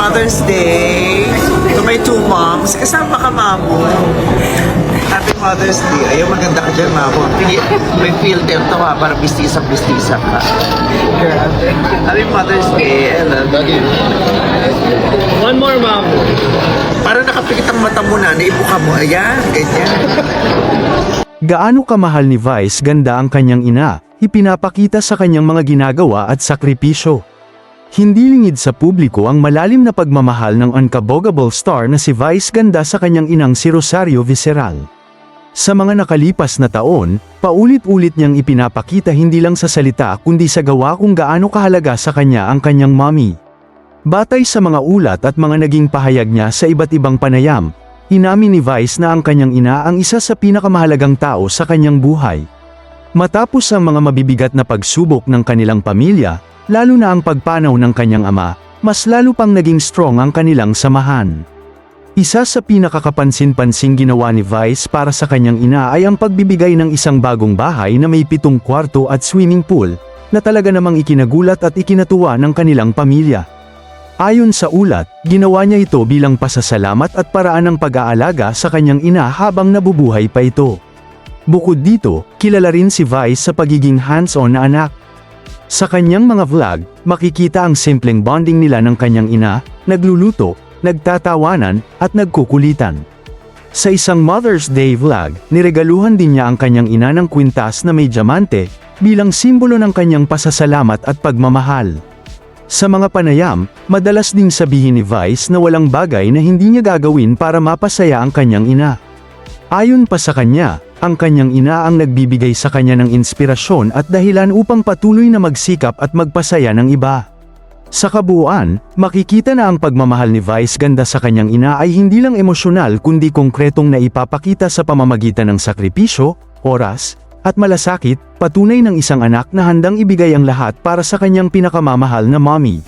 Mother's Day to my two moms. Kasama ka, Mamo. Happy Mother's Day. Ayaw, maganda ka dyan, Mamo. May filter to ha, para bistisang ka. Happy Mother's Day. I love you. One more, ma'am. Para nakapikit ang mata mo na, naibuka mo. Ayan, ganyan. Gaano kamahal ni Vice Ganda ang kanyang ina, ipinapakita sa kanyang mga ginagawa at sakripisyo. Hindi lingid sa publiko ang malalim na pagmamahal ng unkabogable star na si Vice Ganda sa kanyang inang si Rosario Visceral. Sa mga nakalipas na taon, paulit-ulit niyang ipinapakita hindi lang sa salita kundi sa gawa kung gaano kahalaga sa kanya ang kanyang mommy. Batay sa mga ulat at mga naging pahayag niya sa iba't ibang panayam, inamin ni Vice na ang kanyang ina ang isa sa pinakamahalagang tao sa kanyang buhay. Matapos ang mga mabibigat na pagsubok ng kanilang pamilya, lalo na ang pagpanaw ng kanyang ama, mas lalo pang naging strong ang kanilang samahan. Isa sa pinakakapansin-pansing ginawa ni Vice para sa kanyang ina ay ang pagbibigay ng isang bagong bahay na may 7 kwarto at swimming pool, na talaga namang ikinagulat at ikinatuwa ng kanilang pamilya. Ayon sa ulat, ginawa niya ito bilang pasasalamat at paraan ng pag-aalaga sa kanyang ina habang nabubuhay pa ito. Bukod dito, kilala rin si Vice sa pagiging hands-on na anak. Sa kanyang mga vlog, makikita ang simpleng bonding nila ng kanyang ina, nagluluto, nagtatawanan, at nagkukulitan. Sa isang Mother's Day vlog, niregaluhan din niya ang kanyang ina ng kwintas na may diamante, bilang simbolo ng kanyang pasasalamat at pagmamahal. Sa mga panayam, madalas ding sabihin ni Vice na walang bagay na hindi niya gagawin para mapasaya ang kanyang ina. Ayon pa sa kanya, ang kanyang ina ang nagbibigay sa kanya ng inspirasyon at dahilan upang patuloy na magsikap at magpasaya ng iba. Sa kabuuan, makikita na ang pagmamahal ni Vice Ganda sa kanyang ina ay hindi lang emosyonal kundi konkretong naipapakita sa pamamagitan ng sakripisyo, oras, at malasakit, patunay ng isang anak na handang ibigay ang lahat para sa kanyang pinakamamahal na mommy.